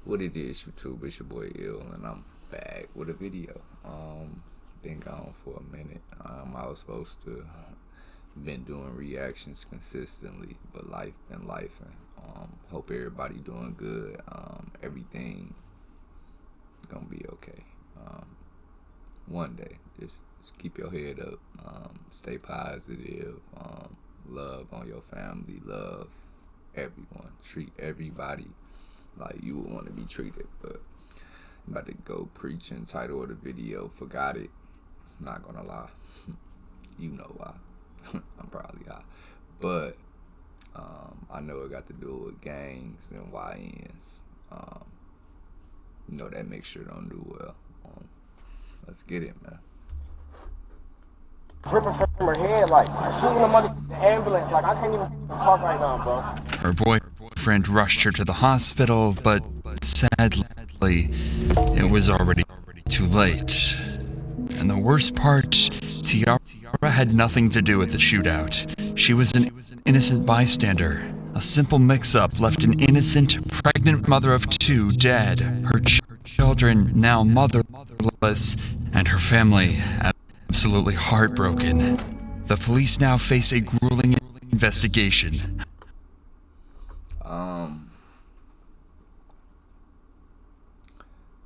What it is, YouTube? It's your boy Ill, and I'm back with a video. Been gone for a minute. I was supposed to been doing reactions consistently, but life been life. Hope everybody doing good. Everything gonna be okay. One day, just keep your head up. Stay positive. Love on your family. Love everyone. Treat everybody like you would want to be treated. But I'm about to go preaching. Title of the video, forgot it. Not gonna lie. You know why. I'm probably high. But I know it got to do with gangs and YNs. That mixture don't do well. Let's get it, man. Dripping from her head, like shooting the money in the ambulance. Like, I can't even talk right now, bro. Her boyfriend rushed her to the hospital, but sadly, it was already too late. And the worst part, Tiara had nothing to do with the shootout. She was an innocent bystander. A simple mix-up left an innocent, pregnant mother of two dead, her children now motherless, and her family absolutely heartbroken. The police now face a grueling investigation.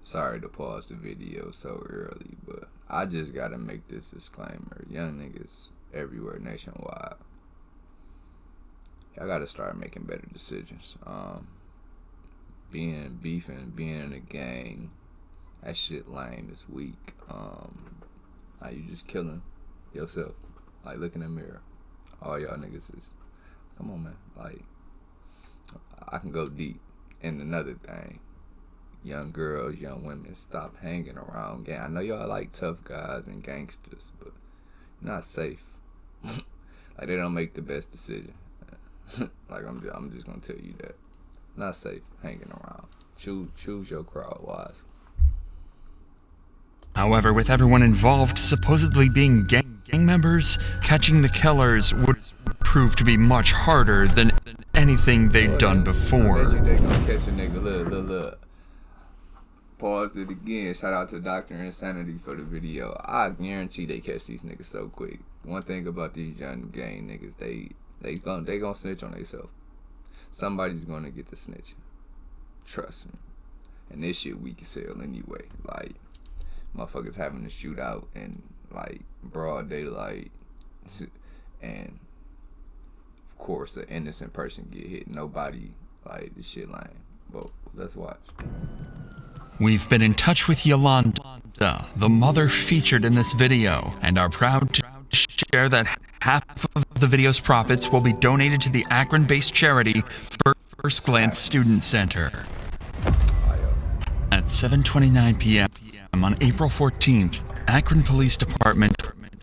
Sorry to pause the video so early, but I just gotta make this disclaimer. Young niggas everywhere nationwide, I gotta start making better decisions. Being in a gang, that shit lame, it's weak. Like, you just killing yourself. Like, look in the mirror. All y'all niggas is, come on, man. Like, I can go deep. And another thing, young girls, young women, stop hanging around gang. I know y'all like tough guys and gangsters, but you're not safe. Like, they don't make the best decision. Like, I'm just gonna tell you that. Not safe hanging around. Choose your crowd wisely. However, with everyone involved supposedly being gang members, catching the killers would prove to be much harder than anything they'd done before. I bet you they gonna catch a nigga. Look. Pause it again. Shout out to Dr. Insanity for the video. I guarantee they catch these niggas so quick. One thing about these young gang niggas, they gonna snitch on themselves. Somebody's gonna get the snitching. Trust me. And this shit weak as hell anyway. Like, motherfuckers having a shootout in like broad daylight, and of course an innocent person get hit. Nobody, like, this shit lame. But let's watch. We've been in touch with Yolanda, the mother featured in this video, and are proud to share that half of the video's profits will be donated to the Akron-based charity First Glance Student Center. At 7:29 p.m. on April 14th, Akron Police Department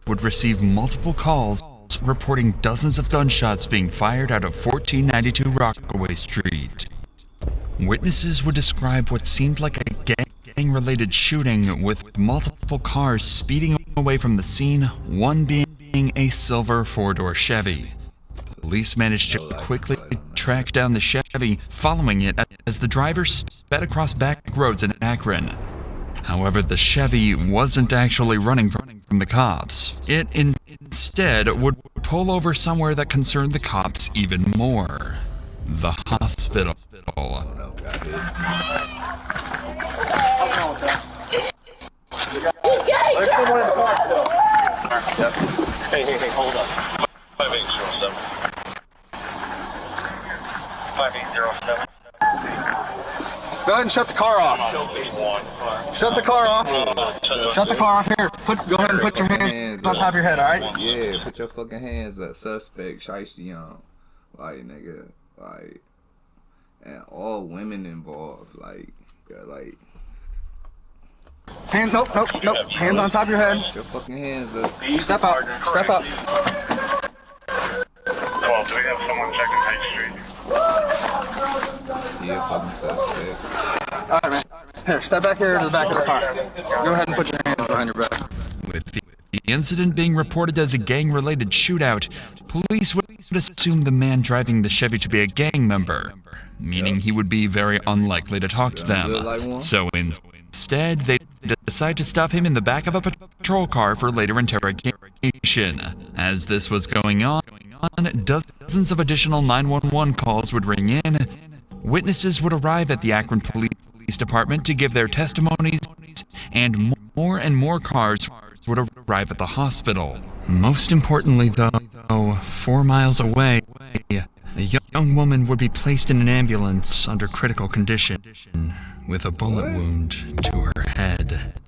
would receive multiple calls reporting dozens of gunshots being fired out of 1492 Rockaway Street. Witnesses would describe what seemed like a gang-related shooting, with multiple cars speeding away from the scene, one being a silver four-door Chevy. Police managed to quickly track down the Chevy, following it as the driver sped across back roads in Akron. However, the Chevy wasn't actually running from the cops. It instead would pull over somewhere that concerned the cops even more: the hospital. There's someone in the car still. Hey, hold up. 5807. 5807. Go ahead and shut the car off. Shut the car off. Shut the car off here. Go ahead and put your hands on top of your head, alright? Yeah, put your fucking hands up. Suspect, shiesty young. Like, nigga, like, and all women involved. Like. Nope. Hands on top of your head. Put your fucking hands up. Step up. Step up. Well, do we have someone checking High Street? Yeah, fucking suspect. Alright, man. Here, step back here to the back of the car. Go ahead and put your hands behind your back. With the incident being reported as a gang-related shootout, police would would assume the man driving the Chevy to be a gang member, meaning he would be very unlikely to talk to them. So instead, they decide to stop him in the back of a patrol car for later interrogation. As this was going on, dozens of additional 911 calls would ring in. Witnesses would arrive at the Akron Police Department to give their testimonies, and more cars would arrive at the hospital. Most importantly, though, 4 miles away, a young woman would be placed in an ambulance under critical condition with a bullet wound to her head.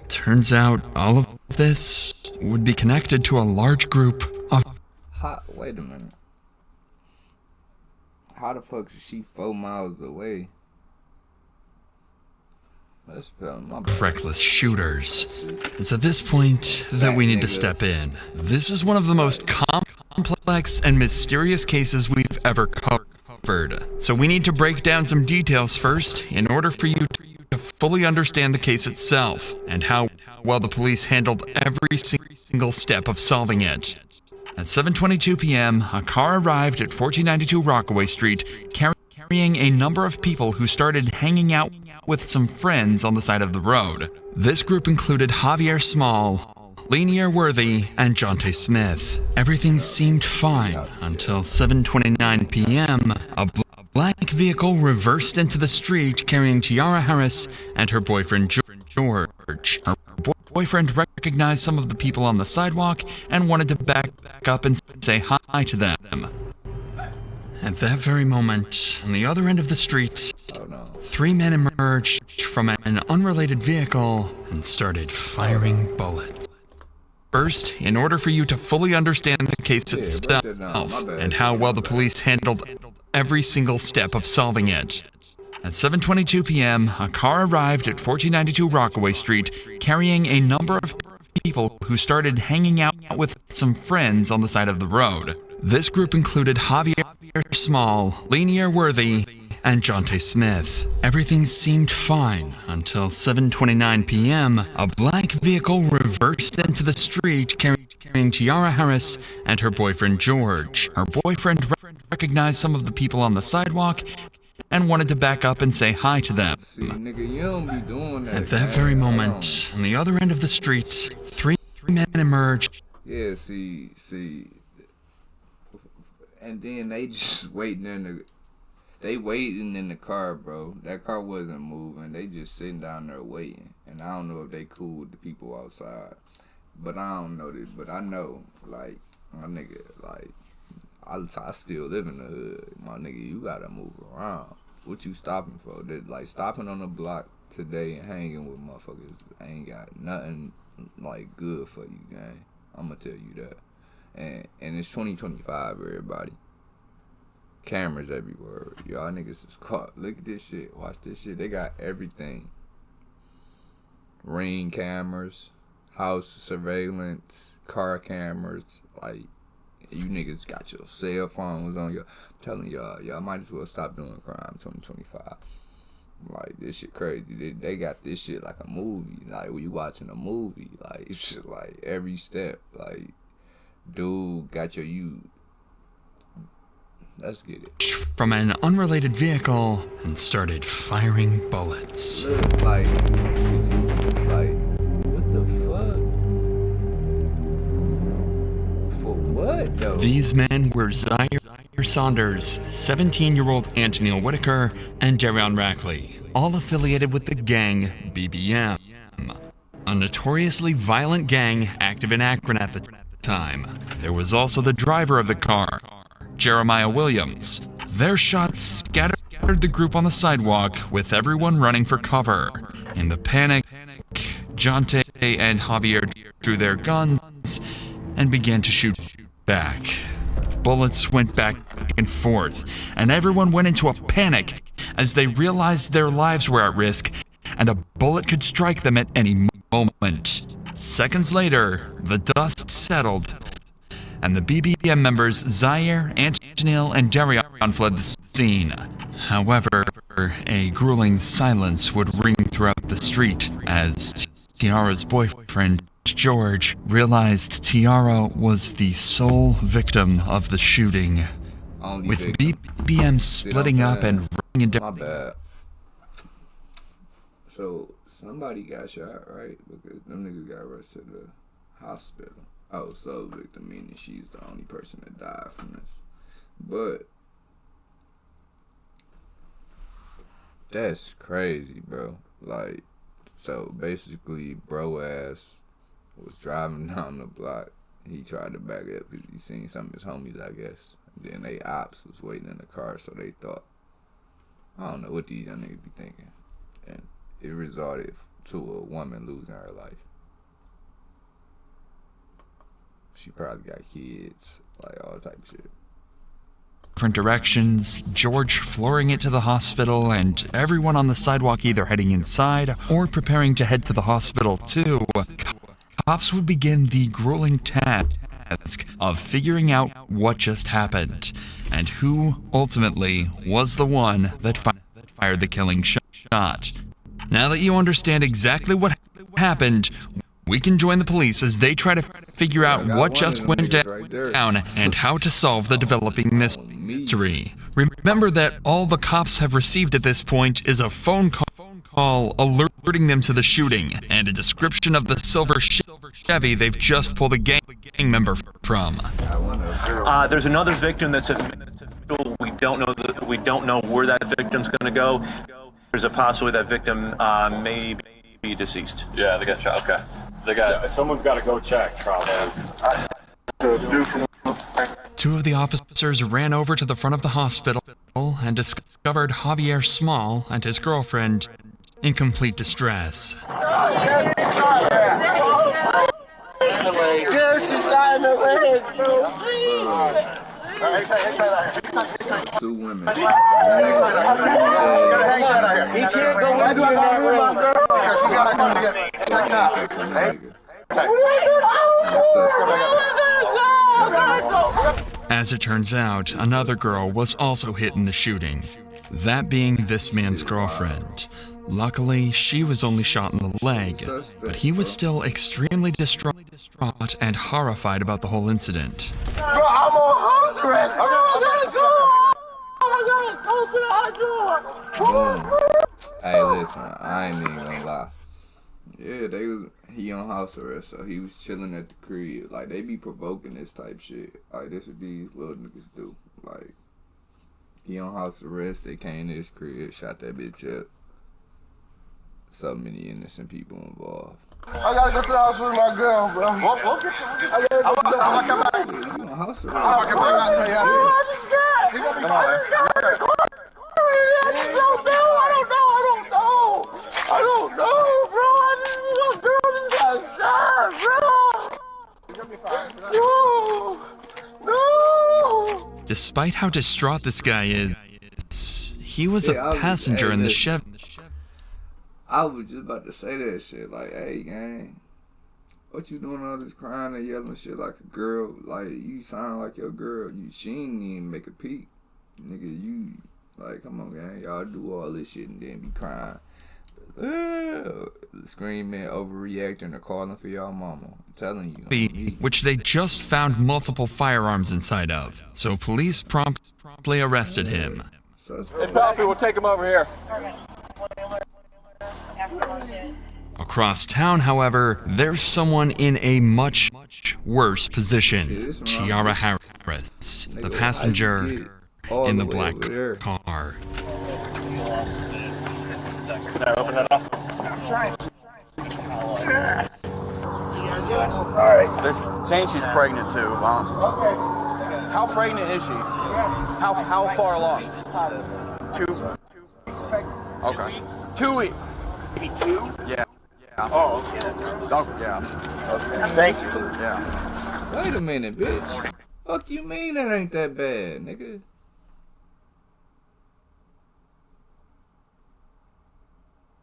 Turns out all of this would be connected to a large group of... Wait a minute. How the fuck is she 4 miles away? Let's spell my reckless shooters. It's at this point that we need to step in. This is one of the most complex and mysterious cases we've ever covered. So we need to break down some details first in order for you to fully understand the case itself and how well the police handled every single step of solving it. At 7:22 p.m., a car arrived at 1492 Rockaway Street carrying a number of people who started hanging out with some friends on the side of the road. This group included Javier Small, Lanier Worthy, and Jonte Smith. Everything seemed fine until 7:29 p.m. A black vehicle reversed into the street carrying Tiara Harris and her boyfriend George. Her boyfriend recognized some of the people on the sidewalk and wanted to back up and say hi to them. At that very moment, on the other end of the street, 3 men emerged from an unrelated vehicle and started firing bullets. First, in order for you to fully understand the case itself and how well the police handled every single step of solving it. At 7:22 p.m., a car arrived at 1492 Rockaway Street carrying a number of people who started hanging out with some friends on the side of the road. This group included Javier Small, Lanier Worthy, and Jonte Smith. Everything seemed fine until 7:29 p.m. A black vehicle reversed into the street carrying Tiara Harris and her boyfriend George. Her boyfriend recognized some of the people on the sidewalk and wanted to back up and say hi to them. See, nigga, you don't be doing that. At that very moment, on the other end of the street, 3 men emerged. Yeah, see, and then they just waiting in the car, bro. That car wasn't moving. They just sitting down there waiting. And I don't know if they cool with the people outside. But I don't know this. But I know, like, my nigga, like, I still live in the hood. My nigga, you gotta move around. What you stopping for? Like, stopping on the block today and hanging with motherfuckers ain't got nothing, like, good for you, gang. I'ma tell you that. And it's 2025, everybody. Cameras everywhere. Y'all niggas is caught. Look at this shit. Watch this shit. They got everything. Ring cameras, house surveillance, car cameras. Like, you niggas got your cell phones on you. I'm telling y'all might as well stop doing crime 2025. Like, this shit crazy. They got this shit like a movie. Like, when you watching a movie. Like, it's shit like every step. Like, dude got you. Let's get it. From an unrelated vehicle and started firing bullets. Look, like, what the fuck? For what, though? These men were Zaire Saunders, 17-year-old Anthony Whitaker, and Darion Rackley, all affiliated with the gang BBM, a notoriously violent gang active in Akron at the time. There was also the driver of the car, Jeremiah Williams. Their shots scattered the group on the sidewalk, with everyone running for cover. In the panic, Jonte and Javier drew their guns and began to shoot back. Bullets went back and forth, and everyone went into a panic as they realized their lives were at risk and a bullet could strike them at any moment. Seconds later, the dust settled, and the BBM members Zaire, Antonil, and Darion fled the scene. However, a grueling silence would ring throughout the street as Tiara's boyfriend George realized Tiara was the sole victim of the shooting. Only With victim. BBM splitting up and running in My bad. So somebody got shot, right? Because them niggas got rushed to the hospital. Oh, so victim meaning she's the only person that died from this. But that's crazy, bro. Like, so basically, bro ass was driving down the block. He tried to back up because he seen some of his homies, I guess. And then they ops was waiting in the car, so they thought, I don't know what these young niggas be thinking. And it resulted to a woman losing her life. She probably got kids, like all type of shit. different directions, George flooring it to the hospital, and everyone on the sidewalk either heading inside or preparing to head to the hospital too. Cops would begin the grueling task of figuring out what just happened, and who ultimately was the one that fired the killing shot. Now that you understand exactly what happened, we can join the police as they try to figure out what just went down and how to solve the developing mystery. Remember that all the cops have received at this point is a phone call alerting them to the shooting and a description of the silver Chevy they've just pulled a gang member from. There's another victim that's we don't know where that victim's going to go. There's a possibility that victim may be deceased. Yeah, they got shot. Okay. They got. Someone's got to go check, probably. Two of the officers ran over to the front of the hospital and discovered Javier Small and his girlfriend in complete distress. Two women. He can't go with you in that room. Because she got to get checked out. Hey? As it turns out, another girl was also hit in the shooting, that being this man's girlfriend. Luckily, she was only shot in the leg, but he was still extremely distraught and horrified about the whole incident. Bro, I'm on house arrest. I gotta go. Hey, listen, I ain't even gonna lie. Yeah, he on house arrest, so he was chilling at the crib. Like, they be provoking this type shit. Like, this what these little niggas do. Like, he on house arrest, they came to his crib, shot that bitch up. So many innocent people involved. I gotta go to the house with my girl, bro. We'll get you. I'm going to come back. You on house arrest? I'm going to come back and tell you how I don't know, bro. I just, your girl just got shot, bro. No. Despite how distraught this guy is, he was a passenger in the Chevy. I was just about to say that shit. Like, hey, gang, what you doing all this crying and yelling shit like a girl? Like, you sound like your girl. She ain't even make a peep. Nigga, you, like, come on, gang. Y'all do all this shit and then be crying. Screaming, overreacting, or calling for y'all mama. I'm telling you. Which they just found multiple firearms inside of. So police promptly arrested him. Hey, Palpy, we'll take him over here. Across town, however, there's someone in a much worse position. Tiara Harris, the passenger in the black car. Open that up. Alright, they're saying she's pregnant too. How pregnant is she? How far along? 2. Okay. 2 weeks. Maybe 2? Yeah. Oh, okay. Yeah. Okay. Thank you. Yeah. Wait a minute, bitch. Fuck you mean that ain't that bad, nigga?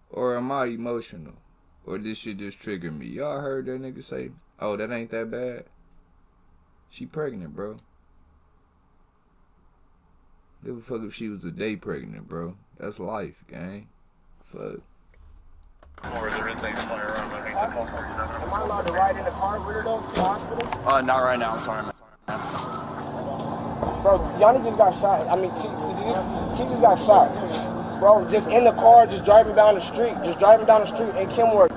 Or am I emotional? Or this shit just triggered me? Y'all heard that nigga say, oh, that ain't that bad? She pregnant, bro. Give a fuck if she was a day pregnant, bro. That's life, gang. Fuck. Or is there anything flying around? Am I allowed to ride in the car with her though to the hospital? Not right now. I'm sorry, man. Bro, Yanni just got shot. I mean, T just got shot. Bro, just in the car, just driving down the street. In Kenmore,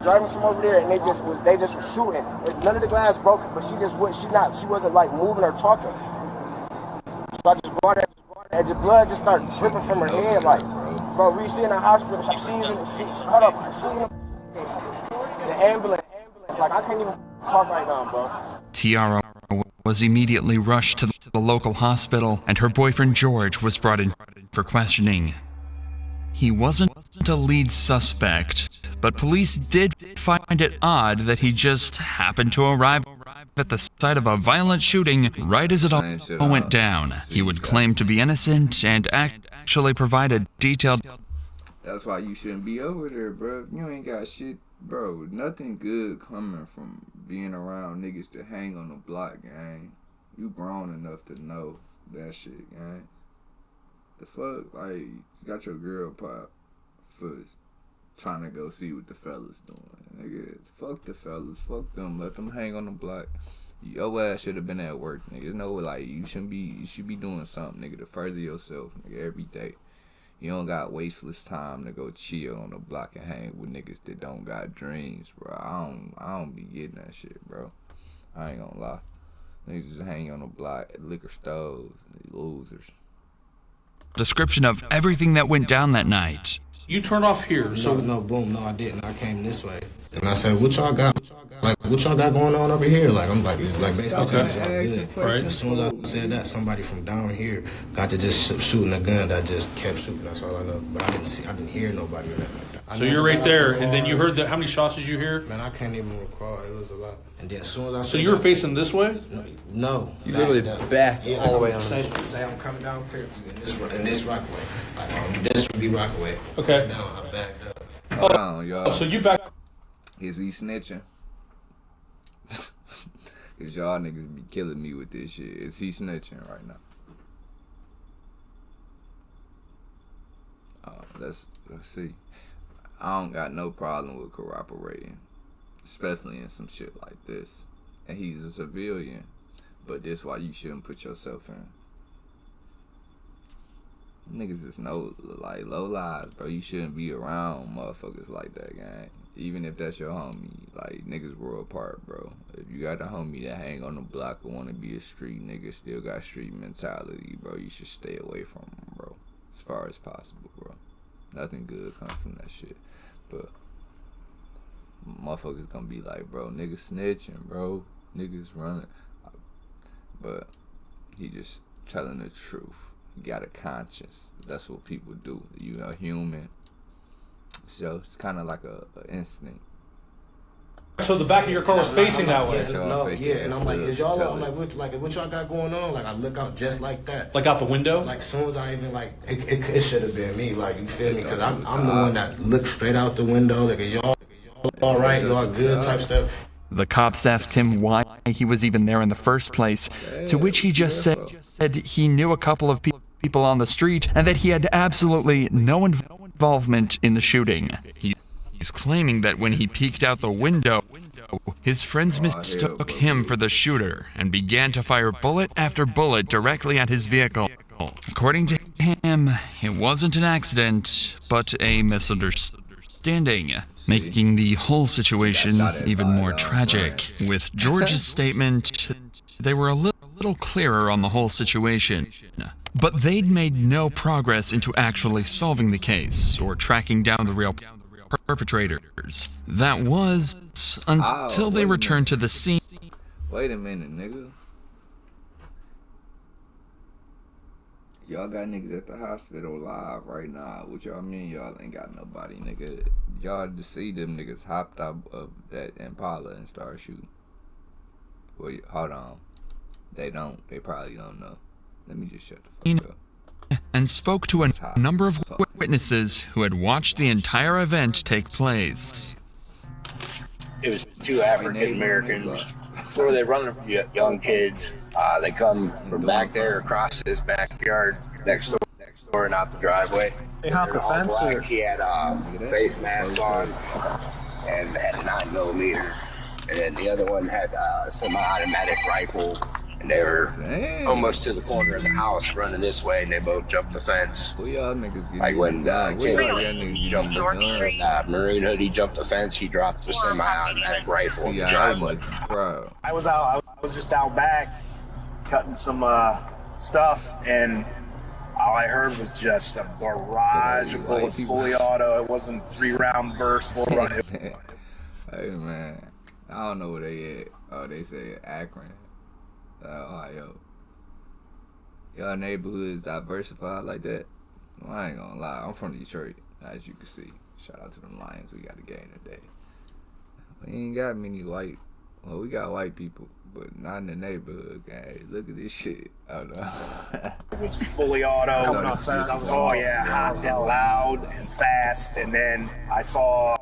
driving from over there, and they just was shooting. None of the glass broke, but she wasn't like moving or talking. So I just brought her, and the blood just started dripping from her head, like, bro, we see in the hospital, she's in the ambulance, like, I can't even talk right now, bro. Tiara was immediately rushed to the local hospital, and her boyfriend George was brought in for questioning. He wasn't a lead suspect, but police did find it odd that he just happened to arrive at the site of a violent shooting right as it all went down. He would claim to be innocent and actually provide a detailed... That's why you shouldn't be over there, bro. You ain't got shit, bro. Nothing good coming from being around niggas to hang on the block, gang. You grown enough to know that shit, gang. The fuck? Like, you got your girl pop first trying to go see what the fellas doing. Nigga, fuck the fellas. Fuck them. Let them hang on the block. Your ass should have been at work, nigga. No, like, you should be doing something, nigga, to further yourself, nigga, every day. You don't got wasteless time to go chill on the block and hang with niggas that don't got dreams, bro. I don't be getting that shit, bro. I ain't gonna lie. Niggas just hang on the block at liquor stores. Losers. Description of everything that went down that night. You turned off here, so no, boom, no, I didn't. I came this way, and I said, "What y'all got? Like, what y'all got going on over here?" Like, I'm like basically saying, "Y'all good." Right. As soon as I said that, somebody from down here got to just shooting a gun that just kept shooting. That's all I know. But I didn't hear nobody or nothing like that. So you're right there, and then you heard that. How many shots did you hear? Man, I can't even recall. It was a lot. And then as soon as I So you were facing this way? No. You literally backed all the way on. Say I'm coming down here in this Rockaway. Like, this would be Rockaway. Okay. Now I backed up. Hold on, y'all. Oh, so you back? Is he snitching? Cause y'all niggas be killing me with this shit. Is he snitching right now? Let's see. I don't got no problem with cooperating, especially in some shit like this. And he's a civilian, but this why you shouldn't put yourself in. Niggas is low lives, bro. You shouldn't be around motherfuckers like that, gang. Even if that's your homie, like, niggas grow apart, bro. If you got a homie that hang on the block or want to be a street nigga, still got street mentality, bro, you should stay away from him, bro, as far as possible, bro. Nothing good comes from that shit. But motherfuckers gonna be like, bro, niggas snitching, bro. Niggas running. But he just telling the truth. He got a conscience. That's what people do. You a human. So it's kind of like a instinct. So the back of your car was facing that way? And I'm like, is y'all? I'm like, what y'all got going on? Like, I look out just like that. Like out the window? Like, as soon as I even, like, it should have been me. Like, you feel me? Because I'm the one that looked straight out the window. Like, y'all all right? Y'all good type stuff. The cops asked him why he was even there in the first place, to which he just said he knew a couple of people on the street and that he had absolutely no involvement in the shooting. He's claiming that when he peeked out the window, his friends mistook him for the shooter and began to fire bullet after bullet directly at his vehicle. According to him, it wasn't an accident, but a misunderstanding, making the whole situation even more tragic. With George's statement, they were a little clearer on the whole situation. But they'd made no progress into actually solving the case or tracking down the real perpetrators. That was until they returned to the scene. Wait a minute, nigga. Y'all got niggas at the hospital live right now. What y'all mean y'all ain't got nobody, nigga? Y'all just see them niggas hopped up of that Impala and start shooting. Wait, hold on. They probably don't know. Let me just shut the fuck up. And spoke to a number of witnesses who had watched the entire event take place. It was two African Americans. Where were they running? Young kids. They come from back there across this backyard next door and out the driveway. They hopped the fence. He had a face mask on, and had a 9mm, and then the other one had a semi-automatic rifle. And they were almost to the corner of the house, running this way, and they both jumped the fence. Who y'all niggas like when jumped Maroon hoodie jumped the fence, he dropped the semi-automatic rifle in the driveway. I was just out back cutting some stuff, and all I heard was just a barrage of bullets, fully auto. It wasn't 3-round burst, 4-round. Hey man, I don't know where they at. Oh, they say Akron, Ohio. Y'all neighborhoods diversified like that? Well, I ain't gonna lie, I'm from Detroit, as you can see. Shout out to them Lions, we got a game today. We ain't got many white, well, we got white people, but not in the neighborhood, guys. Look at this shit. Oh no. It was fully auto. Oh yeah, hot and loud and fast. And then I saw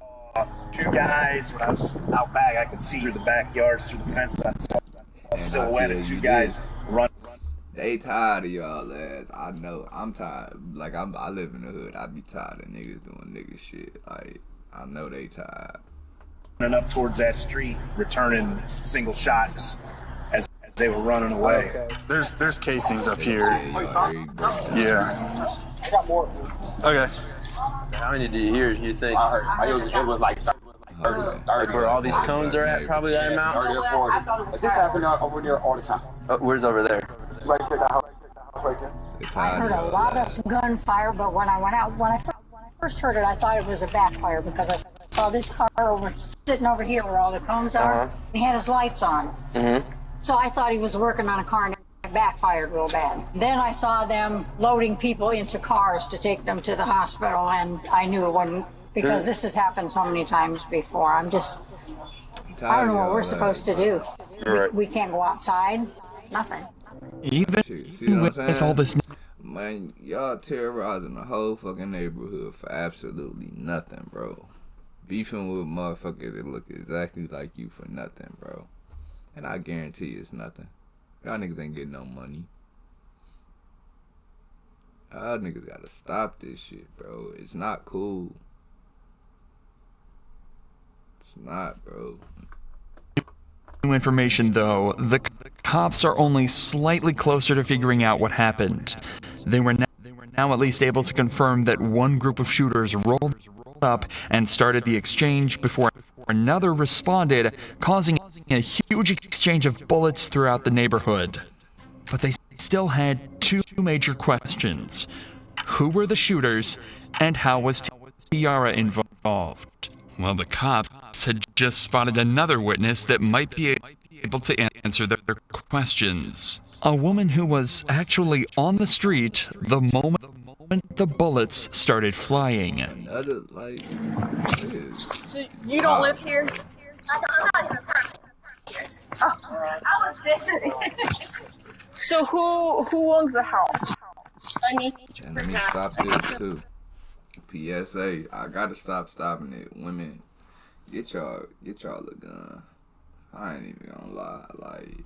2 guys when I was out back. I could see through the backyards, through the fence. I saw a silhouette of 2 guys run. They tired of y'all ass. I know. I'm tired. Like I live in the hood. I be tired of niggas doing nigga shit. Like I know they tired. Running up towards that street, returning single shots as they were running away. Okay. There's casings up here. Yeah. I got more. Okay. How many did you hear? You think? I heard it was like 30. Like where all these cones are at, probably that amount? 30 or 40. But this happened over there all the time. Where's over there? Right there, the house right there. I heard a lot of gunfire, but when I went out, when I first heard it, I thought it was a backfire because I saw this car sitting over here where all the cones are. And he had his lights on. So I thought he was working on a car and it backfired real bad. Then I saw them loading people into cars to take them to the hospital, and I knew it wasn't, because this has happened so many times before. I don't know what we're supposed to do. We can't go outside. Nothing. Even with all this, man, y'all terrorizing the whole fucking neighborhood for absolutely nothing, bro. Beefing with motherfuckers that look exactly like you for nothing, bro. And I guarantee it's nothing. Y'all niggas ain't getting no money. Y'all niggas gotta stop this shit, bro. It's not cool. It's not, bro. New information, though, the cops are only slightly closer to figuring out what happened. They were now at least able to confirm that one group of shooters rolled up and started the exchange before another responded, causing a huge exchange of bullets throughout the neighborhood. But they still had 2 major questions. Who were the shooters, and how was Tiara involved? Well, the cops had just spotted another witness that might be able to answer their questions. A woman who was actually on the street the moment the bullets started flying. Another, like, so you don't live here? I'm not even here. Oh, I was visiting. So who owns the house? And let me stop this too. PSA, I gotta stop stopping it. Women, get y'all a gun. I ain't even gonna lie, like,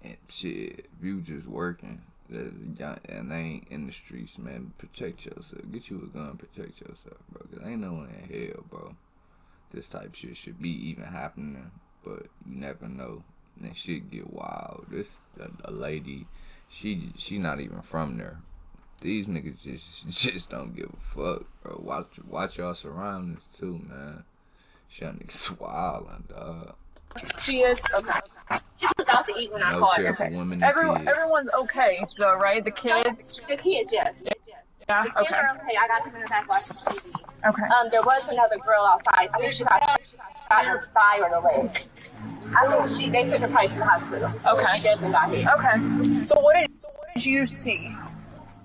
and shit, if you just working, and they ain't in the streets, man, protect yourself. Get you a gun, protect yourself, bro. Cause ain't no one in hell, bro. This type shit should be even happening, but you never know. And that shit get wild. This a lady, she not even from there. These niggas just don't give a fuck, bro. Watch y'all surroundings too, man. Y'all niggas wildin', dog. She is okay. She was out to eat when I called her. Okay. Everyone's okay though, right? The kids? The kids, yes. Yeah, the kids are okay. I got them in the back watching TV. Okay. There was another girl outside. I think she got shot in the thigh or the leg. I think they took her probably to the hospital. Okay. She definitely got hit. Okay. So what did you see?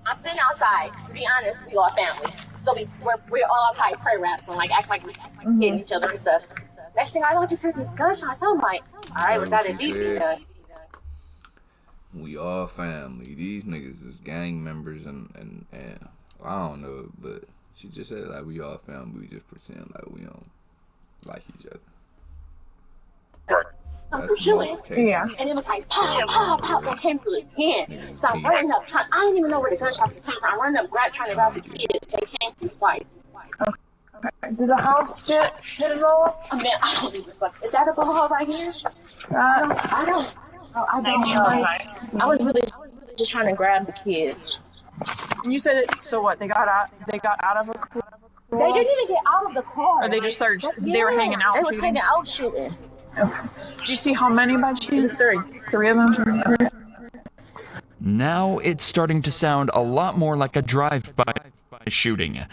I'm sitting outside. To be honest, we all family. So we're all outside prayer wrestling, like act like we hitting each other and stuff. Next thing I know, I just heard these gunshots. I'm like, all right, we got a DP done. We all family. These niggas is gang members and I don't know, but she just said like we all family. We just pretend like we don't like each other. Yeah. And it was like pop, pop, pop. What came through the pen. So I'm running up, I didn't even know where the gunshots was coming from. I'm running up, trying to grab the kids. They came through twice. Did the house get hit at all? I mean, I don't even fuck. Is that a ball right here? I don't know. I was really just trying to grab the kids. And you said so. What they got out? They got out of a car. They didn't even get out of the car. Or they just started. They were hanging out. They was shooting. hanging out shooting. Did you see how many by chance? Three of them. Now it's starting to sound a lot more like a drive-by shooting.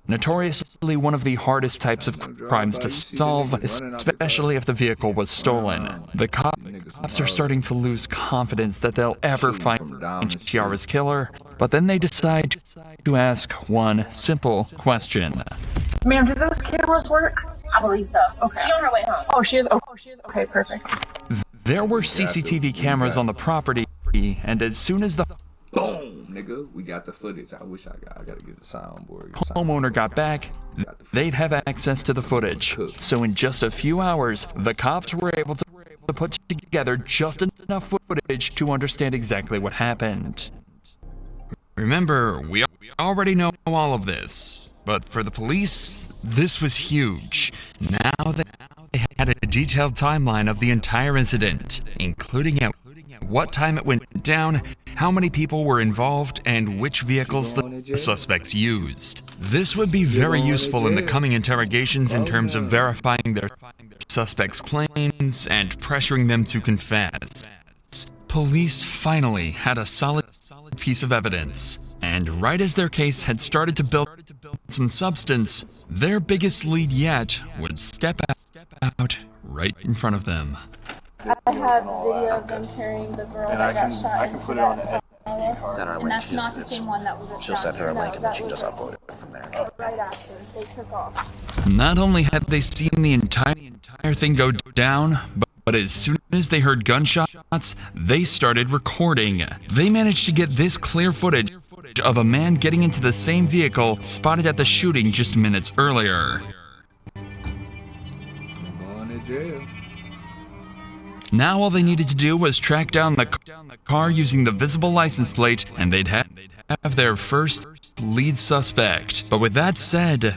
Notoriously one of the hardest types of crimes to solve, especially if the vehicle was stolen. The cops are starting to lose confidence that they'll ever find Tiara's killer, but then they decide to ask one simple question. Ma'am, did those cameras work? I believe so. Okay. She on her way home. Oh, she is. Okay, perfect. There were CCTV cameras on the property, and as soon as the boom, nigga, we got the footage. I gotta get the soundboard. Homeowner got back, they'd have access to the footage. So in just a few hours, the cops were able to put together just enough footage to understand exactly what happened. Remember, we already know all of this, but for the police, this was huge. Now they had a detailed timeline of the entire incident, including at what time it went down, how many people were involved, and which vehicles the suspects used. This would be very useful in the coming interrogations in terms of verifying their suspects' claims and pressuring them to confess. Police finally had a solid piece of evidence, and right as their case had started to build some substance, their biggest lead yet would step out right in front of them. I have video of them carrying the girl that got shot. I can put it on the SD card. Then our And link, that's not the same one that was. She'll send her a link and then she just upload it from there. Right after they took off. Not only had they seen the entire thing go down, but as soon as they heard gunshots, they started recording. They managed to get this clear footage of a man getting into the same vehicle spotted at the shooting just minutes earlier. I'm going to jail. Now all they needed to do was track down the car using the visible license plate, and they'd have their first lead suspect. But with that said,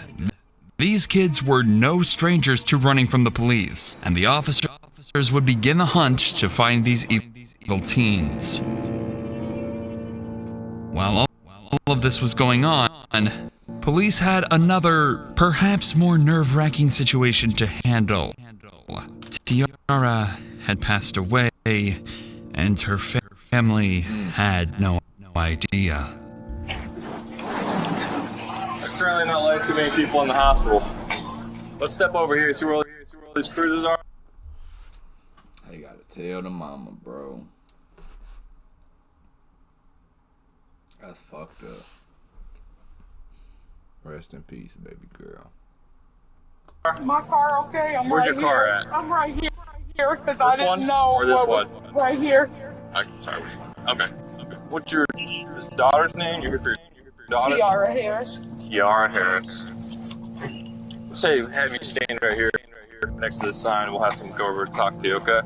these kids were no strangers to running from the police, and the officers would begin the hunt to find these evil teens. While all of this was going on, police had another, perhaps more nerve-wracking situation to handle. Tiara had passed away, and her family had no idea. There's currently not like too many people in the hospital. Let's step over here, see where all these cruisers are. I gotta tell the mama, bro. That's fucked up. Rest in peace, baby girl. My car okay? I'm Where's right your car here. at? I'm right here because I This didn't one know. or this what one? was right here. Sorry. Okay. What's your daughter's name? You're here for your daughter? Tiara Harris. Kiara Harris. Say, have you stand right here next to the sign. We'll have someone go over and talk to you, okay?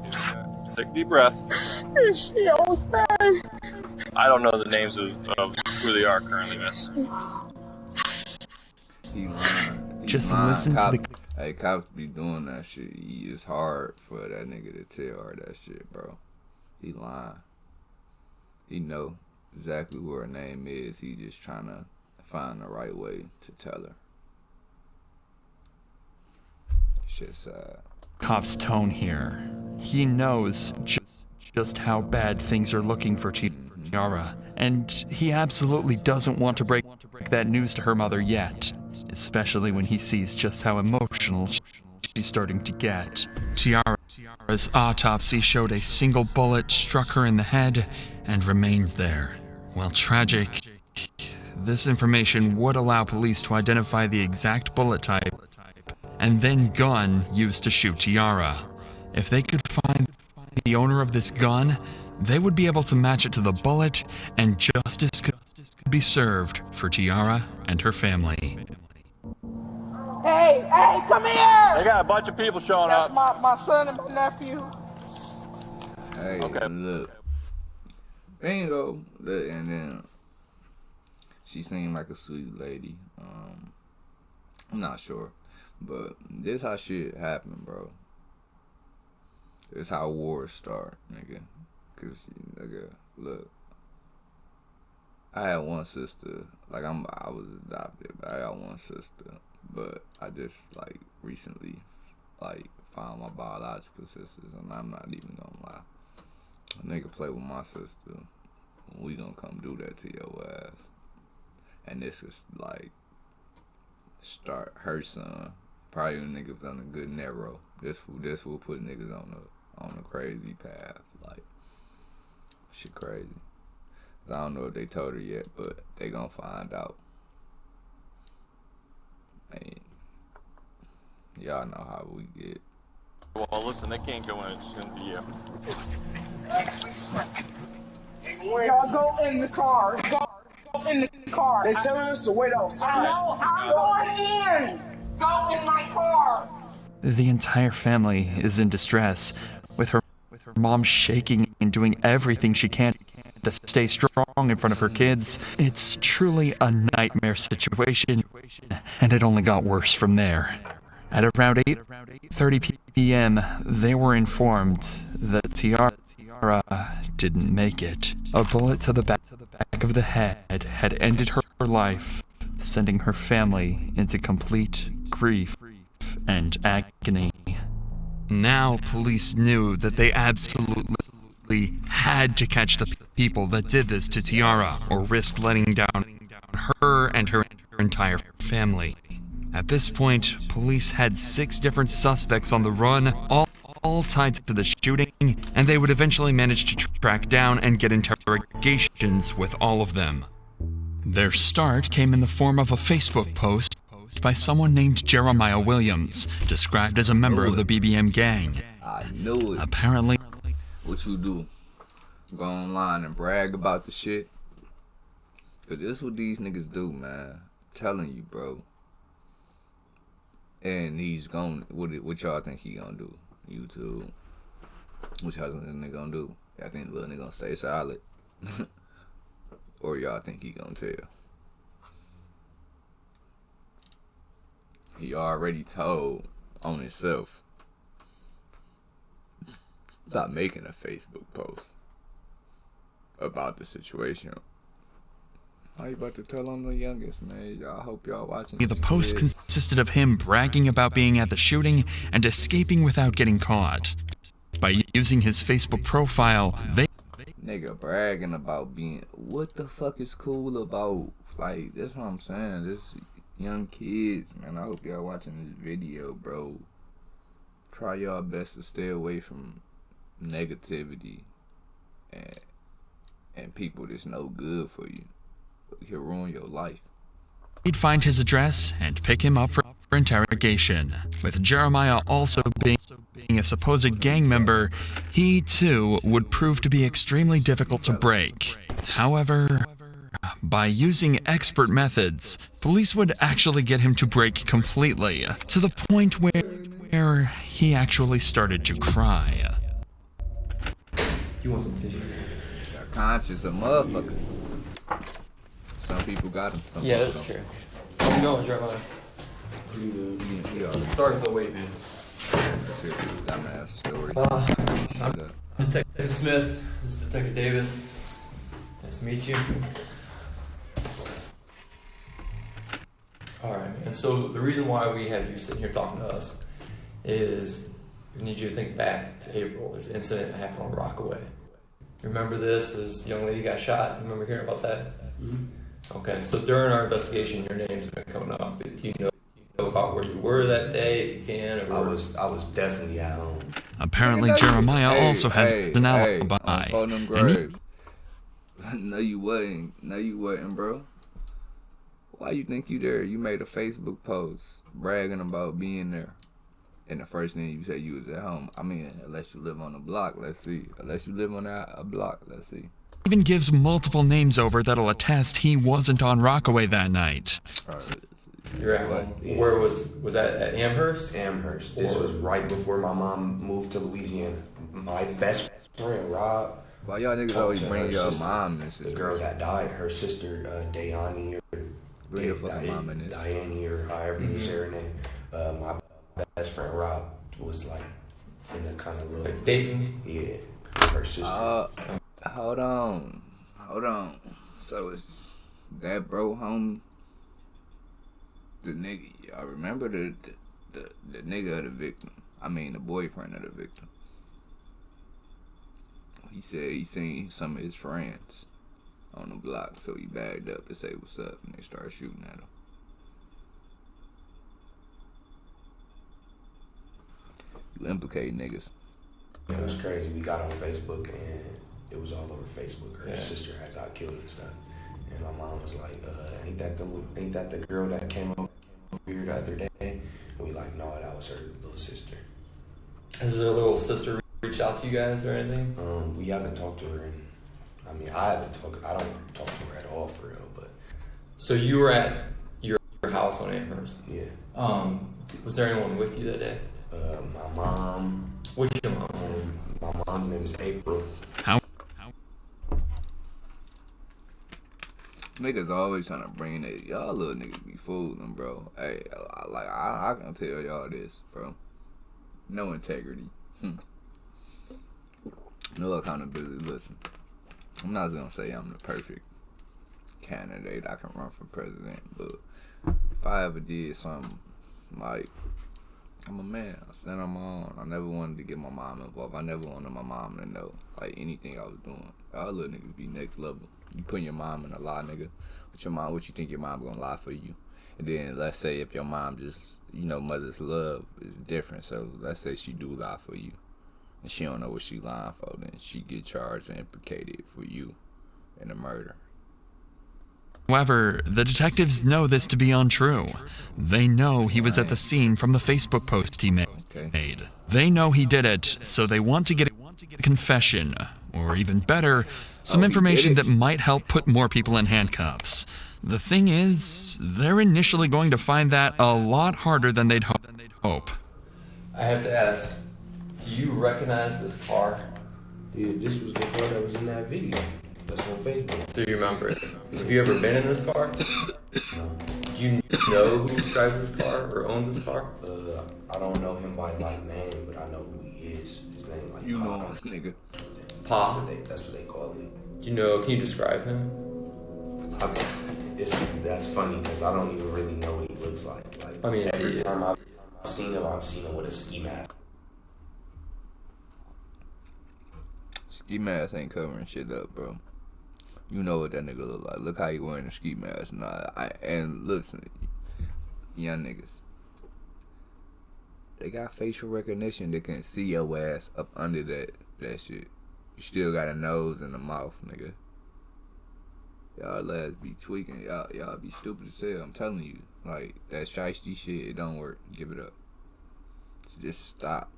Take a deep breath. Is she okay? I don't know the names of who they are currently, miss. He lying. Just listen to the... Hey, cops be doing that shit. It's hard for that nigga to tell her that shit, bro. He lying. He know exactly who her name is. He just trying to find the right way to tell her. Shit sad. Cop's tone here. He knows just how bad things are looking for Tiara, and he absolutely doesn't want to break that news to her mother yet, especially when he sees just how emotional she's starting to get. Tiara's autopsy showed a single bullet struck her in the head and remained there. While tragic, this information would allow police to identify the exact bullet type and then gun used to shoot Tiara. If they could find the owner of this gun, they would be able to match it to the bullet, and justice could be served for Tiara and her family. Hey, come here! They got a bunch of people showing That's up. my son and my nephew. Hey, Okay. look. Bingo. Look, and then she seemed like a sweet lady. I'm not sure. But this how shit happen, bro. This how wars start, nigga. Cause, nigga, look. I had one sister. Like, I was adopted, but I got one sister. But I just, like, recently, like, found my biological sisters, and I'm not even gonna lie. A nigga play with my sister, we gonna come do that to your ass. And this is, like, start her son. Probably a nigga was on a good narrow. This will put niggas on a crazy path. Like, shit crazy. I don't know if they told her yet, but they gonna find out. And y'all know how we get. Well, listen, they can't go in. It's gonna be you. Y'all go in the car. Go in the car. They telling us to wait outside. No, I'm going in. Go in my car. The entire family is in distress, with her mom shaking and doing everything she can to stay strong in front of her kids. It's truly a nightmare situation, and it only got worse from there. At around 8:30 p.m., they were informed that Tiara didn't make it. A bullet to the back of the head had ended her life, sending her family into complete grief and agony. Now police knew that they absolutely had to catch the people that did this to Tiara, or risk letting down her and her entire family. At this point, police had 6 different suspects on the run, all tied to the shooting, and they would eventually manage to track down and get interrogations with all of them. Their start came in the form of a Facebook post by someone named Jeremiah Williams, described as a member of the BBM gang. I knew it. Apparently, what you do? Go online and brag about the shit? Cause this is what these niggas do, man. I'm telling you, bro. And he's going. What y'all think he gonna do? YouTube. What y'all think the nigga gonna do? Y'all think the little nigga gonna stay solid? Or y'all think he gonna tell? He already told on himself about making a Facebook post about the situation. How you about to tell on the youngest, man? I hope y'all watching. The post consisted of him bragging about being at the shooting and escaping without getting caught. By using his Facebook profile, they... Nigga bragging about being... What the fuck is cool about? Like, that's what I'm saying. This young kids, man. I hope y'all watching this video, bro. Try y'all best to stay away from negativity and people that's no good for you. He'll ruin your life. He'd find his address and pick him up for interrogation. With Jeremiah also being a supposed gang member, he too would prove to be extremely difficult to break. However, by using expert methods, police would actually get him to break completely, to the point where he actually started to cry. You want some tissue? Conscious a motherfucker. Some people got him. Yeah, that's true. How's it going, Jeremiah? Sorry for the wait, man. Dumbass story. I'm Detective Smith. This is Detective Davis. Nice to meet you. Alright, man. So the reason why we have you sitting here talking to us is we need you to think back to April. There's an incident that happened on Rockaway. Remember this? This young lady got shot. Remember hearing about that? Mm-hmm. Okay, so during our investigation, your name's been coming up. Do you know about where you were that day, if you can? Or I was definitely at home. Apparently, Jeremiah also has an alibi. No, you wasn't, bro. Why you think you there? You made a Facebook post bragging about being there. And the first thing you said you was at home. I mean, unless you live on a block, let's see. Unless you live on a block, let's see. Even gives multiple names over that'll attest he wasn't on Rockaway that night. You're at home. Yeah. Where was that at Amherst? Amherst. This was right before my mom moved to Louisiana. My best friend, Rob. Why y'all niggas always bring your mom and the girl that died, her sister, Dayani. Bring your fucking mom in this. Diane or however you say her name. My best friend Rob was like in the kind of little like dating. Yeah, her sister. Hold on. So it's that bro home. The nigga, y'all remember the nigga of the victim? I mean the boyfriend of the victim. He said he seen some of his friends on the block, so he bagged up to say what's up, and they started shooting at him. You implicate niggas. It was crazy. We got on Facebook and it was all over Facebook. Her sister had got killed and stuff. And my mom was like, ain't that the girl that came over here the other day? And we like, no, that was her little sister. Has her little sister reached out to you guys or anything? We haven't talked to her I don't talk to her at all for real, but. So you were at your house on Amherst? Yeah. Was there anyone with you that day? My mom. What's your mom? My mom's name is April. How? Niggas always trying to bring that. Y'all little niggas be fooling, bro. Hey, I can tell y'all this, bro. No integrity. No accountability. Listen, I'm not gonna say I'm the perfect candidate I can run for president, but if I ever did something, like, I'm a man. I stand on my own. I never wanted to get my mom involved. I never wanted my mom to know, like, anything I was doing. Y'all little niggas be next level. You putting your mom in a lie, nigga. What you think your mom gonna lie for you? And then let's say if your mom just, mother's love is different. So let's say she do lie for you, and she don't know what she lying for. Then she get charged and implicated for you in a murder. However, the detectives know this to be untrue. They know he was at the scene from the Facebook post he made. They know he did it, so they want to get a confession, or even better, some information that might help put more people in handcuffs. The thing is, they're initially going to find that a lot harder than they'd hope. I have to ask, do you recognize this car? Dude, this was the car that was in that video. That's on Facebook. So you remember it? Have you ever been in this car? No. Do you know who drives this car or owns this car? I don't know him by name, but I know who he is. His name like know him, nigga. Pa. That's what they call him. Can you describe him? That's funny because I don't even really know what he looks like. Every time I've seen him with a ski mask. Ski mask ain't covering shit up, bro. You know what that nigga look like. Look how he wearing a ski mask. And listen, young niggas, they got facial recognition that can see your ass up under that shit. You still got a nose and a mouth, nigga. Y'all lads be tweaking. Y'all be stupid as hell. I'm telling you. Like, that shiesty shit, it don't work. Give it up. Just stop.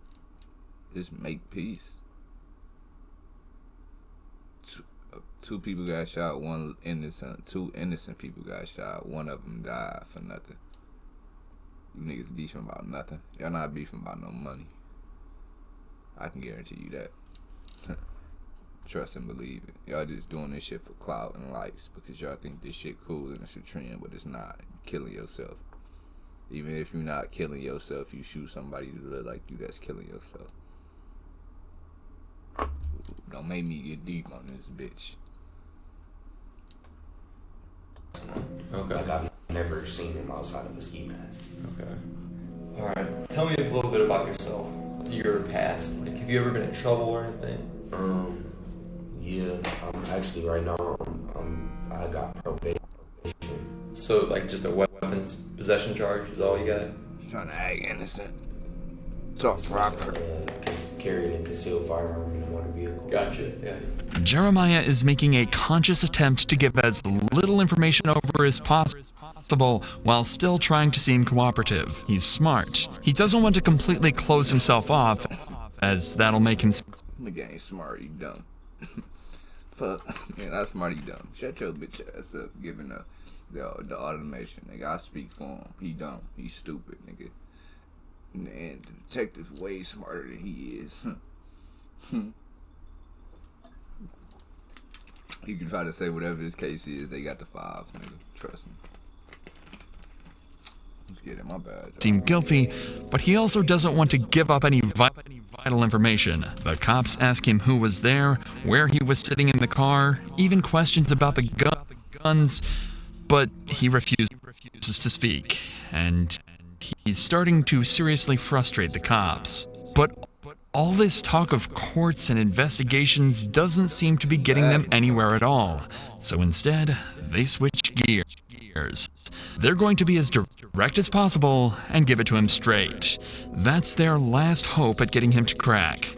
Just make peace. Two people got shot, two innocent people got shot, one of them died for nothing. You niggas beefing about nothing. Y'all not beefing about no money. I can guarantee you that. Trust and believe it. Y'all just doing this shit for clout and likes because y'all think this shit cool and it's a trend, but it's not. You're killing yourself. Even if you're not killing yourself, you shoot somebody to look like you that's killing yourself. Don't make me get deep on this bitch. Okay. Like, I've never seen him outside of a ski mask. Okay. Alright. Tell me a little bit about yourself. Your past. Like, have you ever been in trouble or anything? Yeah. I'm actually right now, I got probation. So, like, just a weapons possession charge is all you got? Trying to act innocent. Talk proper. Carrying a concealed firearm in a motor vehicle. Gotcha, yeah. Jeremiah is making a conscious attempt to give as little information over as possible while still trying to seem cooperative. He's smart. He doesn't want to completely close himself off, as that'll make him... Nigga ain't smart, you dumb. Fuck, man, not smart, you dumb. Shut your bitch ass up, giving the automation. Nigga, I speak for him. He dumb. He's stupid, nigga. And the detective's way smarter than he is. You can try to say whatever his case is, they got the files, nigga. Trust me. my bad. seem guilty, but he also doesn't want to give up any vital information. The cops ask him who was there, where he was sitting in the car, even questions about the guns, but he refuses to speak, and he's starting to seriously frustrate the cops. But all this talk of courts and investigations doesn't seem to be getting them anywhere at all. So instead, they switch gears. They're going to be as direct as possible and give it to him straight. That's their last hope at getting him to crack.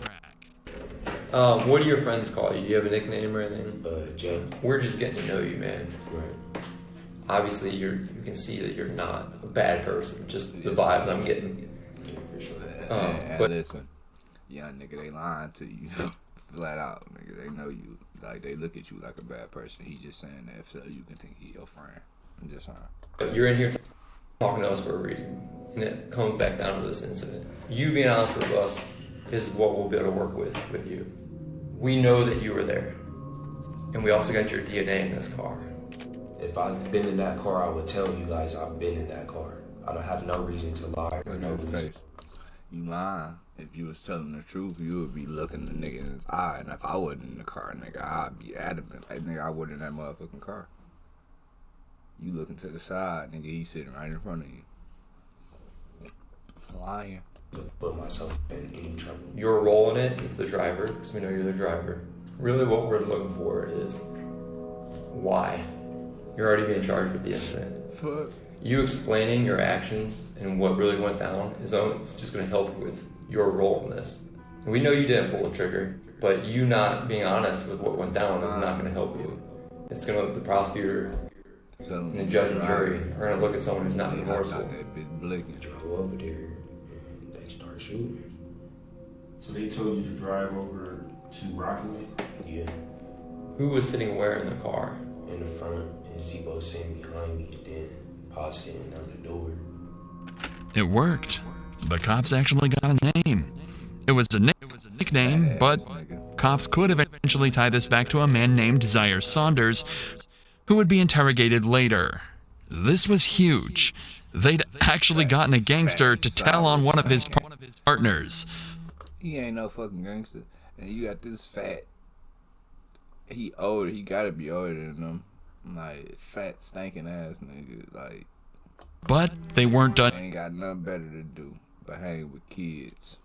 What do your friends call you? You have a nickname or anything? Jay. We're just getting to know you, man. Right. Obviously, you can see that you're not a bad person. Just the vibes I'm getting. Yeah, for sure. But listen, young nigga, they lying to you flat out, nigga. They know you, like they look at you like a bad person. He just saying that so you can think he your friend. I'm just saying. But you're in here talking to us for a reason, and it comes back down to this incident. You being honest with us is what we'll be able to work with you. We know that you were there, and we also got your DNA in this car. If I've been in that car, I would tell you guys I've been in that car. I don't have no reason to lie. You lying. If you was telling the truth, you would be looking the nigga in his eye. And if I wasn't in the car, nigga, I'd be adamant. Like, nigga, I wasn't in that motherfucking car. You looking to the side, nigga, he's sitting right in front of you. Lying. Put myself in any trouble. Your role in it is the driver, because we know you're the driver. Really what we're looking for is why. You're already being charged with the incident. Fuck. You explaining your actions and what really went down is just going to help with your role in this. We know you didn't pull the trigger, but you not being honest with what went down is not going to help you. It's going to, the prosecutor and the judge and jury are going to look at someone who's not remorseful. Drove over there and they start shooting. So they told you to drive over to Rockaway? Yeah. Who was sitting where in the car? In the front, and Zebo sitting behind me, and then Pa sitting on the door. It worked. The cops actually got a name. It was a nickname, but cops could eventually tie this back to a man named Zaire Saunders, who would be interrogated later. This was huge. They'd actually gotten a gangster to tell on one of his partners. He ain't no fucking gangster. And you got this fat. He older. He gotta be older than them. Like, fat, stinking ass nigga. Like. But they weren't done. They ain't got nothing better to do but hang with kids.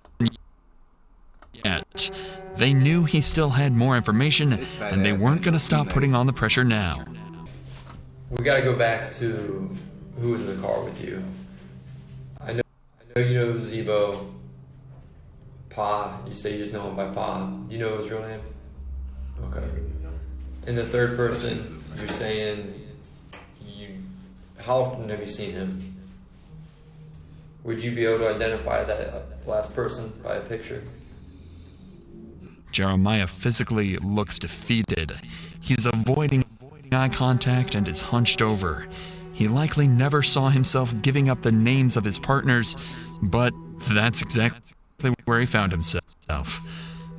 Yet. They knew he still had more information, and they weren't going to stop putting on the pressure now. We got to go back to who was in the car with you. I know you know Zebo. Pa, you say you just know him by Pa. Do you know his real name? Okay. And the third person, you're saying how often have you seen him? Would you be able to identify that last person by a picture? Jeremiah physically looks defeated. He's avoiding eye contact and is hunched over. He likely never saw himself giving up the names of his partners, but that's exactly where he found himself.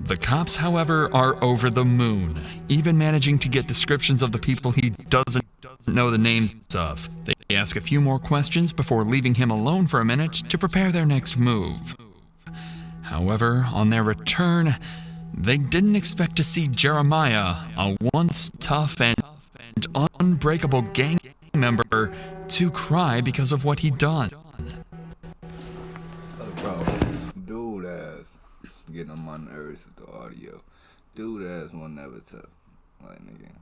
The cops, however, are over the moon, even managing to get descriptions of the people he doesn't know the names of. They ask a few more questions before leaving him alone for a minute to prepare their next move. However, on their return, they didn't expect to see Jeremiah, a once tough and unbreakable gang member, to cry because of what he'd done. Bro, dude ass getting on my nerves with the audio. Dude ass one never tough. Like, nigga,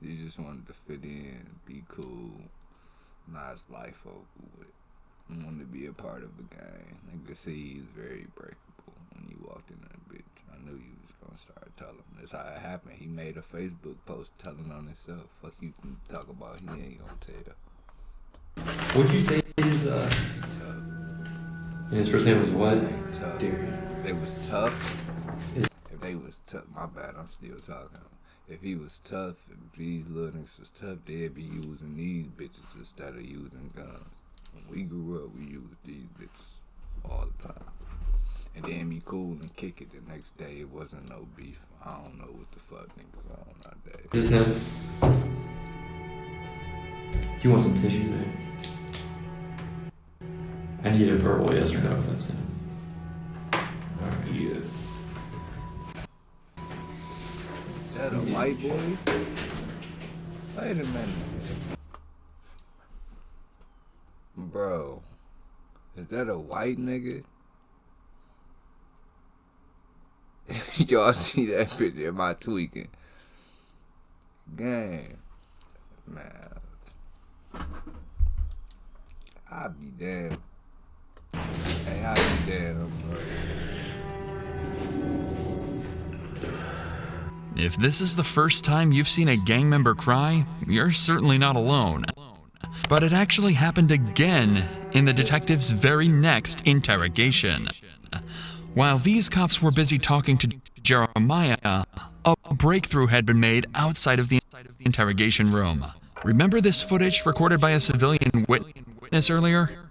you just wanted to fit in, be cool, nice life over with. You wanted to be a part of a gang. Nigga, see, he's very breakable when you walked in that bitch. I knew you was gonna start telling. That's how it happened. He made a Facebook post telling on himself. Fuck you can talk about, he ain't gonna tell. Would you say his first name was what? Tough. They was tough. If they was tough, my bad, I'm still talking. If he was tough, if these little niggas was tough, they'd be using these bitches instead of using guns. When we grew up, we used these bitches all the time. And then be cool and kick it the next day. It wasn't no beef. I don't know what the fuck niggas on that day. Is this him? You want some tissue, man? I need a verbal yes or no, Vincent. Yeah. Is that a white boy? Wait a minute. Bro. Is that a white nigga? Y'all see that picture? Am I tweaking? Gang. Man. I'll be damned. Hey, I'll be damned, bro. If this is the first time you've seen a gang member cry, you're certainly not alone. But it actually happened again in the detective's very next interrogation. While these cops were busy talking to Jeremiah, a breakthrough had been made outside of the interrogation room. Remember this footage recorded by a civilian witness earlier?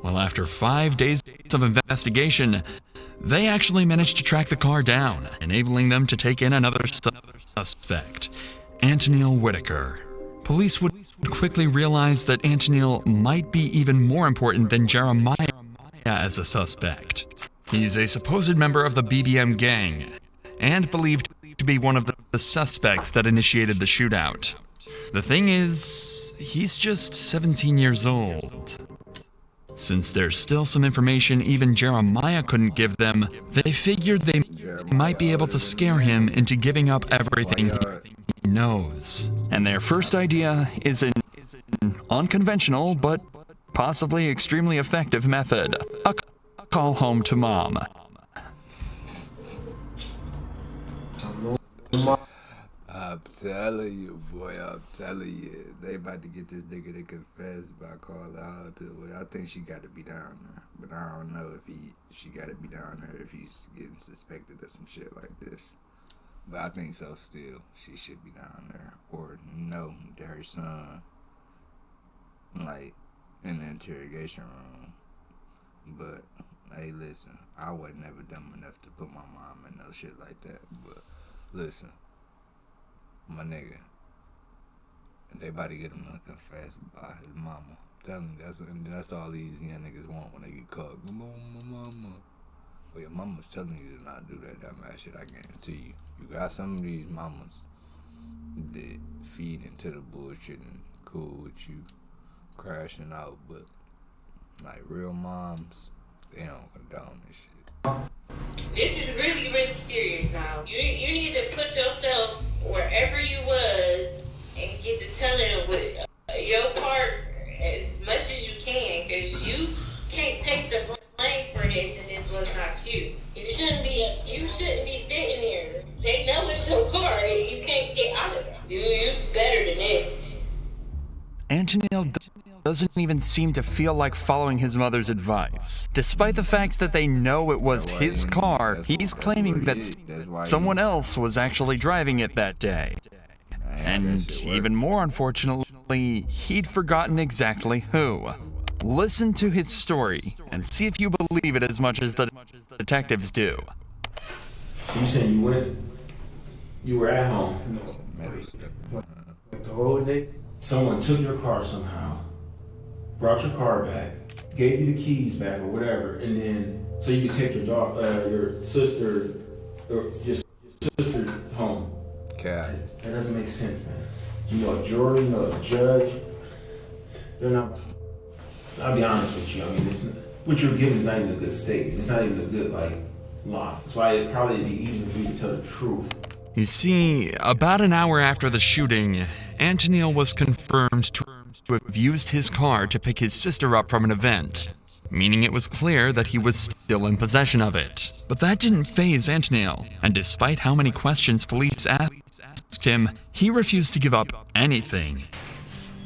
Well, after 5 days of investigation, they actually managed to track the car down, enabling them to take in another suspect, Antonil Whitaker. Police would quickly realize that Antonil might be even more important than Jeremiah as a suspect. He's a supposed member of the BBM gang, and believed to be one of the suspects that initiated the shootout. The thing is, he's just 17 years old. Since there's still some information even Jeremiah couldn't give them, they figured they might be able to scare him into giving up everything he knows. And their first idea is an unconventional but possibly extremely effective method: a call home to mom. I'm telling you, boy, I'm telling you. They about to get this nigga to confess by calling out to it. I think she got to be down there. But I don't know if she got to be down there if he's getting suspected of some shit like this. But I think so still. She should be down there. Or no, to her son. Like, in the interrogation room. But, hey, listen. I wasn't never dumb enough to put my mom in no shit like that. But, listen. My nigga, they about to get him to confess by his mama. Tell him that's all these young niggas want when they get caught. Come on, my mama. Well, your mama's telling you to not do that dumbass shit, I guarantee you. You got some of these mamas that feed into the bullshit and cool with you crashing out, but like real moms, they don't condone this shit. This is really, really serious now. You need to put yourself wherever you was and get to telling what your part as much as you can, because you can't take the blame for this and this was not you. You shouldn't be sitting there. They know it's your car. You can't get out of it. You better than this. Antonil doesn't even seem to feel like following his mother's advice. Despite the fact that they know it was his car, he's claiming that someone else was actually driving it that day. And even more unfortunately, he'd forgotten exactly who. Listen to his story and see if you believe it as much as the detectives do. So you said you were at home? Like the whole day? Someone took your car somehow, brought your car back, gave you the keys back or whatever, and then so you could take your sister home. Okay. That doesn't make sense, man. You know a jury, you know a judge. They're not. I'll be honest with you. I mean, what you're giving is not even a good statement. It's not even a good lie. That's why it'd probably be easier for you to tell the truth. You see, about an hour after the shooting, Antonil was confirmed to have used his car to pick his sister up from an event, meaning it was clear that he was still in possession of it. But that didn't faze Antonil, and despite how many questions police asked him, he refused to give up anything.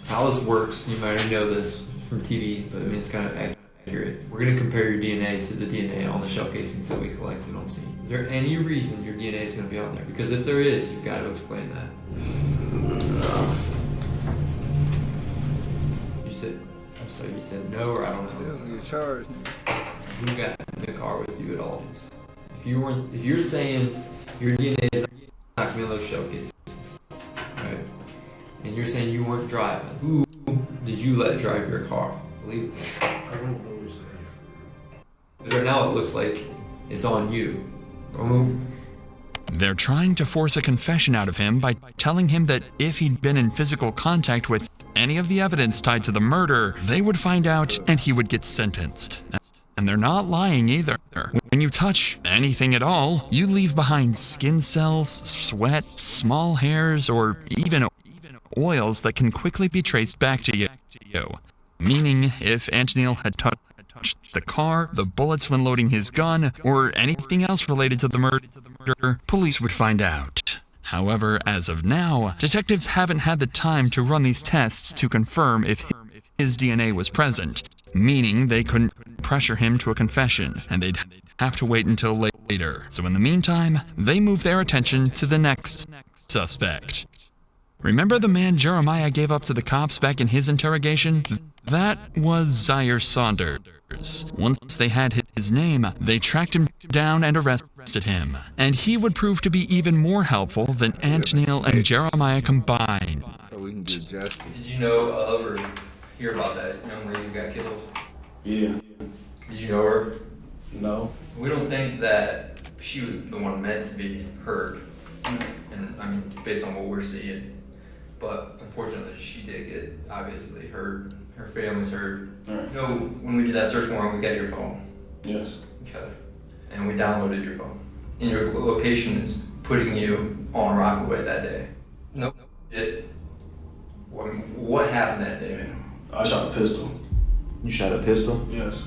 How this works, you might already know this from TV, but I mean it's kind of accurate. We're going to compare your DNA to the DNA on the shell casings that we collected on scene. Is there any reason your DNA is going to be on there? Because if there is, you've got to explain that. You said no, or I don't know. You're charged. Who got in the car with you at all these? If you're saying your DNA is not going to be on those shell cases, right? And you're saying you weren't driving, who did you let drive your car? Believe it. I don't know who's But now it looks like it's on you. They're trying to force a confession out of him by telling him that if he'd been in physical contact with any of the evidence tied to the murder, they would find out and he would get sentenced. And they're not lying either. When you touch anything at all, you leave behind skin cells, sweat, small hairs, or even oils that can quickly be traced back to you. Meaning, if Antonil had touched the car, the bullets when loading his gun, or anything else related to the murder, police would find out. However, as of now, detectives haven't had the time to run these tests to confirm if his DNA was present, meaning they couldn't pressure him to a confession, and they'd have to wait until later. So in the meantime, they move their attention to the next suspect. Remember the man Jeremiah gave up to the cops back in his interrogation? That was Zaire Saunders. Once they had his name, they tracked him down and arrested him. And he would prove to be even more helpful than Antonil and Jeremiah combined. So we can get justice. Did you know or hear about that young lady who got killed? Yeah. Did you know her? No. We don't think that she was the one meant to be hurt. And I mean, based on what we're seeing. But unfortunately, she did get obviously hurt. Her family's hurt. Right. You know, when we did that search warrant, we got your phone. Yes. Okay. And we downloaded your phone. And your location is putting you on Rockaway that day. Nope. What happened that day, man? I shot a pistol. You shot a pistol? Yes.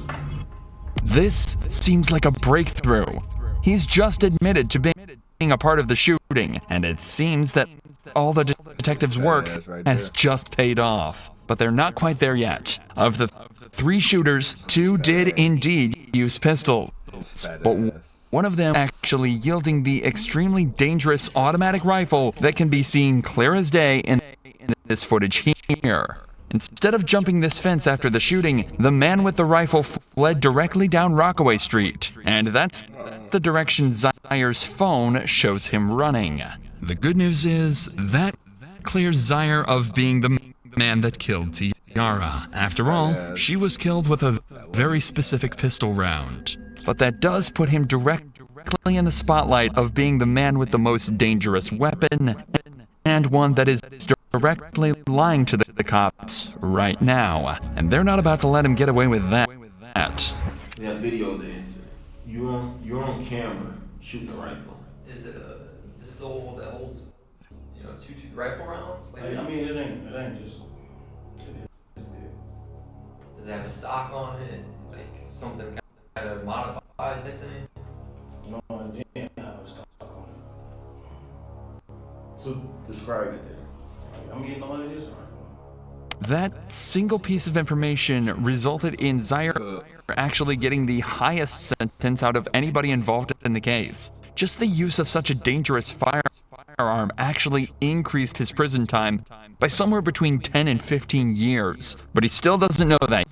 This seems like a breakthrough. He's just admitted to being a part of the shooting, and it seems that all the detectives' work has just paid off. But they're not quite there yet. Of the 3 shooters, 2 did indeed use pistols, but one of them actually yielding the extremely dangerous automatic rifle that can be seen clear as day in this footage here. Instead of jumping this fence after the shooting, the man with the rifle fled directly down Rockaway Street, and that's the direction Zaire's phone shows him running. The good news is that clears Zaire of being the man that killed Tiara. After all, she was killed with a very specific pistol round. But that does put him directly in the spotlight of being the man with the most dangerous weapon, and one that is directly lying to the cops right now. And they're not about to let him get away with that. That video there, you're on camera shooting a rifle. Is it a pistol that holds, 2 rifle rounds? I mean, it ain't just. Does it have a stock on it? Like something kind of modified type thing? No, it didn't have a stock on it. So describe it then. I mean, no, it is a rifle. That single piece of information resulted in Zaire actually getting the highest sentence out of anybody involved in the case. Just the use of such a dangerous firearm actually increased his prison time by somewhere between 10 and 15 years. But he still doesn't know that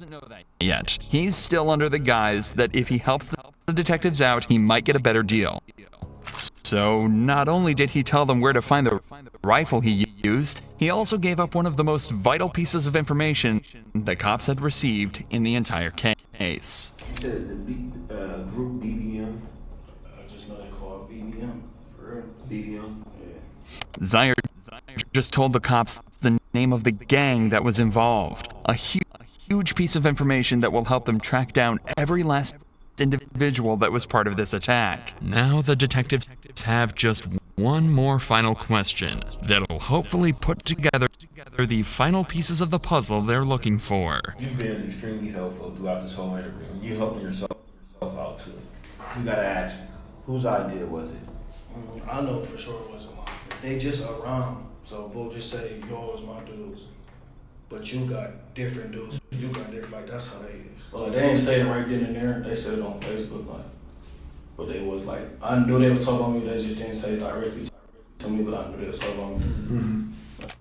yet. He's still under the guise that if he helps the detectives out, he might get a better deal. So not only did he tell them where to find the rifle he used, he also gave up one of the most vital pieces of information the cops had received in the entire case. You said the group BBM? I just know they call it BBM. For real? BBM? Yeah. Zaire just told the cops the name of the gang that was involved. A huge piece of information that will help them track down every last individual that was part of this attack. Now the detectives have just one more final question that'll hopefully put together the final pieces of the puzzle they're looking for. You've been extremely helpful throughout this whole interview. You helping yourself out too. You gotta ask, whose idea was it? I know for sure it wasn't mine. They just around, so we'll just say, yo, it's my dudes. But you got different dudes. You got different, like, that's how they is. Well, they ain't say it right then and there. They said it on Facebook, like. But they was like, I knew they was talking about me. They just didn't say it directly to me, but I knew they was talking about me. Mm-hmm.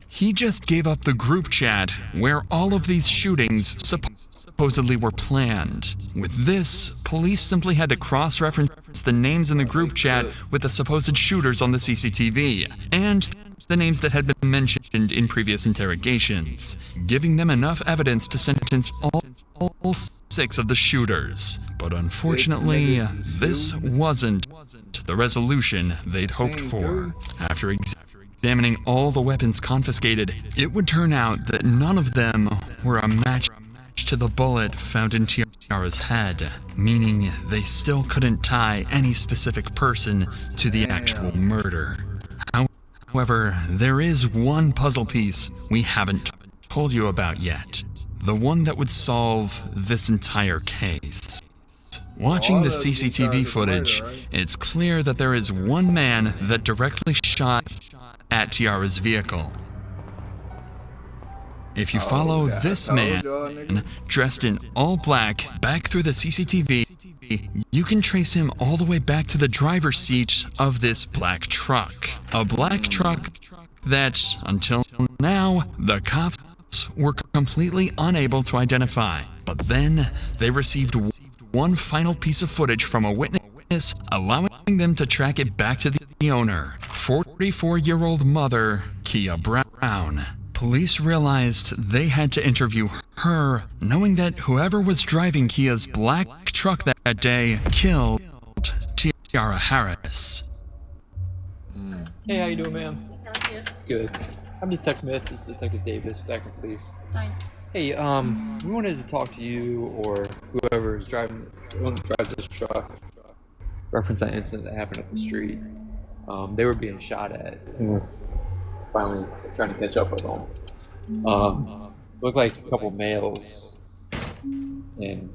He just gave up the group chat where all of these shootings supposedly were planned. With this, police simply had to cross-reference the names in the group chat with the supposed shooters on the CCTV, and the names that had been mentioned in previous interrogations, giving them enough evidence to sentence all 6 of the shooters. But unfortunately, this wasn't the resolution they'd hoped for. After examining all the weapons confiscated, it would turn out that none of them were a match to the bullet found in Tiara's head, meaning they still couldn't tie any specific person to the actual murder. However, there is one puzzle piece we haven't told you about yet, the one that would solve this entire case. Watching the CCTV footage, it's clear that there is one man that directly shot at Tiara's vehicle. If you follow this man, dressed in all black, back through the CCTV, you can trace him all the way back to the driver's seat of this black truck. A black truck that, until now, the cops were completely unable to identify. But then, they received one final piece of footage from a witness, allowing them to track it back to the owner, 44-year-old mother, Kia Brown. Police realized they had to interview her, knowing that whoever was driving Kia's black truck that day killed Tiara Harris. Hey, how you doing, ma'am? Good. I'm Detective Smith. This is Detective Davis with Akron Police. Hi. Hey, we wanted to talk to you or whoever is driving, drives this truck. Reference that incident that happened up the street. They were being shot at, and we're finally trying to catch up with them. Looked like a couple males. And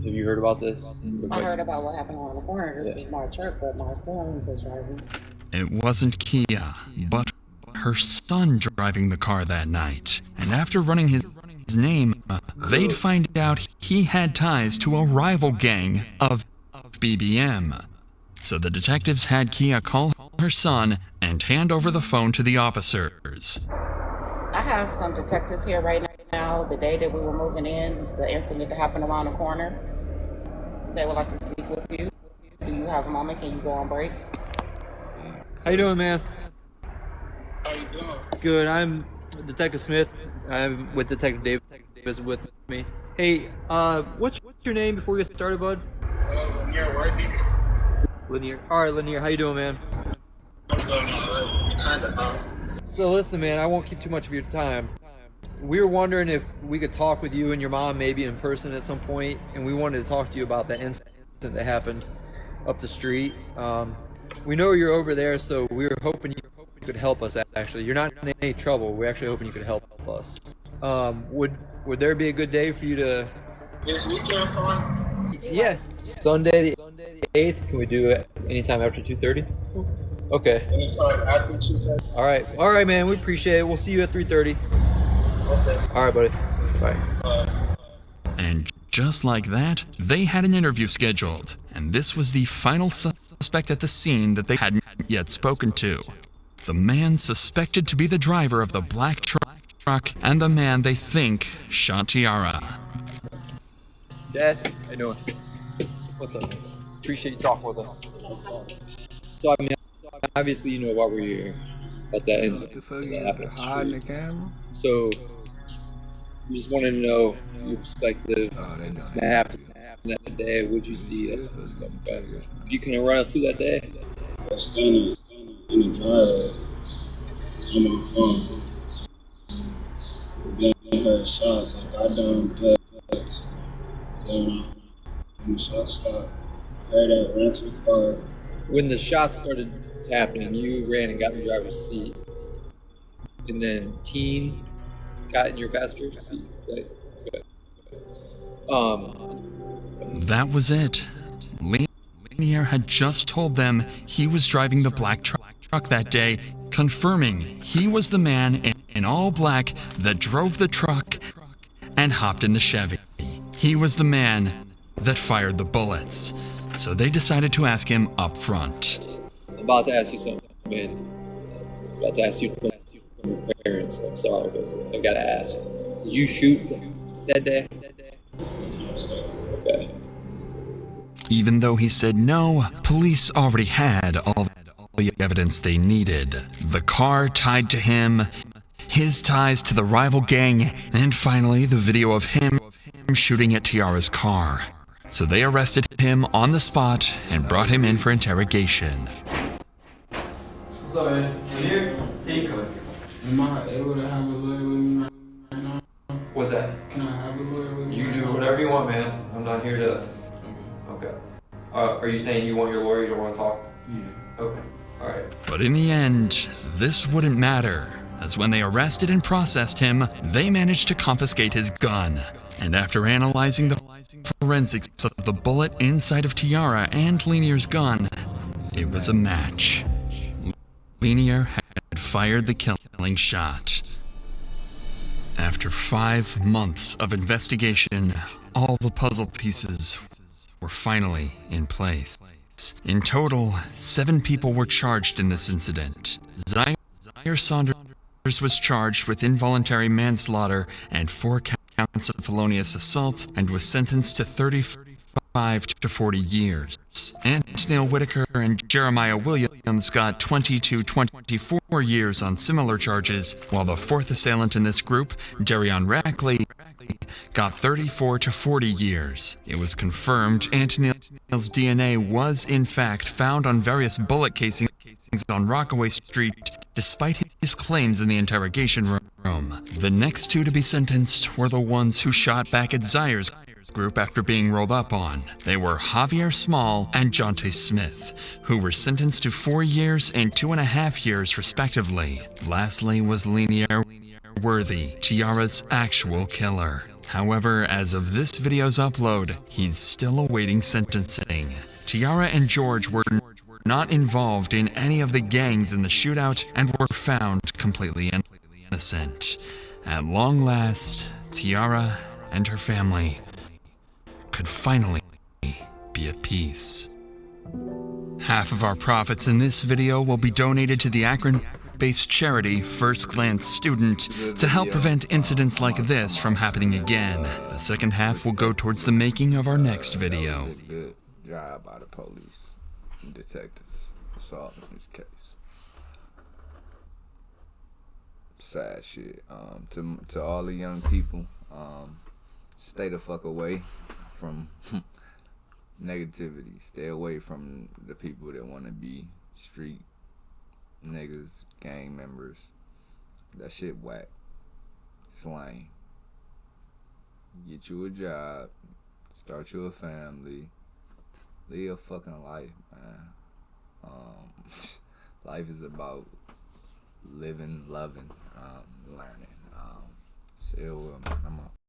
have you heard about this? I heard about what happened on the corner. This is my truck, but my son was driving. It wasn't Kia, but her son driving the car that night. And after running his name, they'd find out he had ties to a rival gang of BBM. So the detectives had Kia call her son and hand over the phone to the officers. I have some detectives here right now. The day that we were moving in, the incident that happened around the corner, they would like to speak with you. Do you have a moment? Can you go on break? How you doing, man? How you doing? Good. I'm Detective Smith. I'm with Detective Davis with me. Hey, what's your name before we get started, bud? Lanier Worthy. Lanier. All right, Lanier. How you doing, man? So listen, man, I won't keep too much of your time. We were wondering if we could talk with you and your mom maybe in person at some point, and we wanted to talk to you about that incident that happened up the street. We know you're over there, so we were hoping you could help us, actually. You're not in any trouble. We're actually hoping you could help us. Would there be a good day for you to... This weekend, fine? Yeah, Sunday the 8th. Can we do it anytime after 2:30? Okay. Anytime after 2:30? All right, man. We appreciate it. We'll see you at 3:30. Okay. All right, buddy. Bye. And just like that, they had an interview scheduled, and this was the final suspect at the scene that they hadn't yet spoken to. The man suspected to be the driver of the black truck and the man they think shot Tiara. Dad, how you doing? What's up? Appreciate you talking with us. So, I mean, obviously you know why we're here. About that incident that happened at the street. So, we just wanted to know your perspective. That happened that day. What'd you see? That type of stuff. But you can run us through that day? I was standing in the driveway on my phone. Then I heard shots. I got down ducks. Then when the shots stopped, I heard I ran to the car. When the shots started happening, you ran and got in the driver's seat. And then Teen got in your passenger seat. Right? Okay. That was it. Lanier had just told them he was driving the black truck that day, confirming he was the man in all black that drove the truck and hopped in the Chevy. He was the man that fired the bullets. So they decided to ask him up front. I'm about to ask you something, man. I'm about to ask you from your parents. I'm sorry, but I gotta ask. Did you shoot that day? Okay. Even though he said no, police already had all the evidence they needed. The car tied to him, his ties to the rival gang, and finally the video of him shooting at Tiara's car. So they arrested him on the spot and brought him in for interrogation. What's up, man? You here? Here you come. Am I able to have a lawyer with me right now? What's that? Can I have a lawyer with me? You can do whatever you want, man. I'm not here to... Okay. Are you saying you want your lawyer? You don't want to talk? Yeah. Okay. Alright. But in the end, this wouldn't matter, as when they arrested and processed him, they managed to confiscate his gun. And after analyzing the forensics of the bullet inside of Tiara and Lenier's gun, it was a match. Lenier had fired the killing shot. After 5 months of investigation, all the puzzle pieces were finally in place. In total, 7 people were charged in this incident. Zaire Saunders was charged with involuntary manslaughter and 4 counts of felonious assault and was sentenced to 35 to 40 years. Antonil Whitaker and Jeremiah Williams got 20 to 24 years on similar charges, while the 4th assailant in this group, Darion Rackley, got 34 to 40 years. It was confirmed Antonil's DNA was in fact found on various bullet casings on Rockaway Street, despite his claims in the interrogation room. The next 2 to be sentenced were the ones who shot back at Zaire's group after being rolled up on. They were Javier Small and Jonte Smith, who were sentenced to 4 years and 2.5 years respectively. Lastly was Lenier Worthy, Tiara's actual killer. However, as of this video's upload, he's still awaiting sentencing. Tiara and George were not involved in any of the gangs in the shootout and were found completely innocent. At long last, Tiara and her family could finally be at peace. Half of our profits in this video will be donated to the Akron-based charity First Glance Student to help prevent incidents like this from happening again. The second half will go towards the making of our next video. Good job by the police and detectives for solving this case. Sad shit. To all the young people, stay the fuck away from negativity. Stay away from the people that want to be street niggas, gang members. That shit whack. It's lame. Get you a job. Start you a family. Live a fucking life, man. Life is about living, loving, learning. Still, man, I'm up.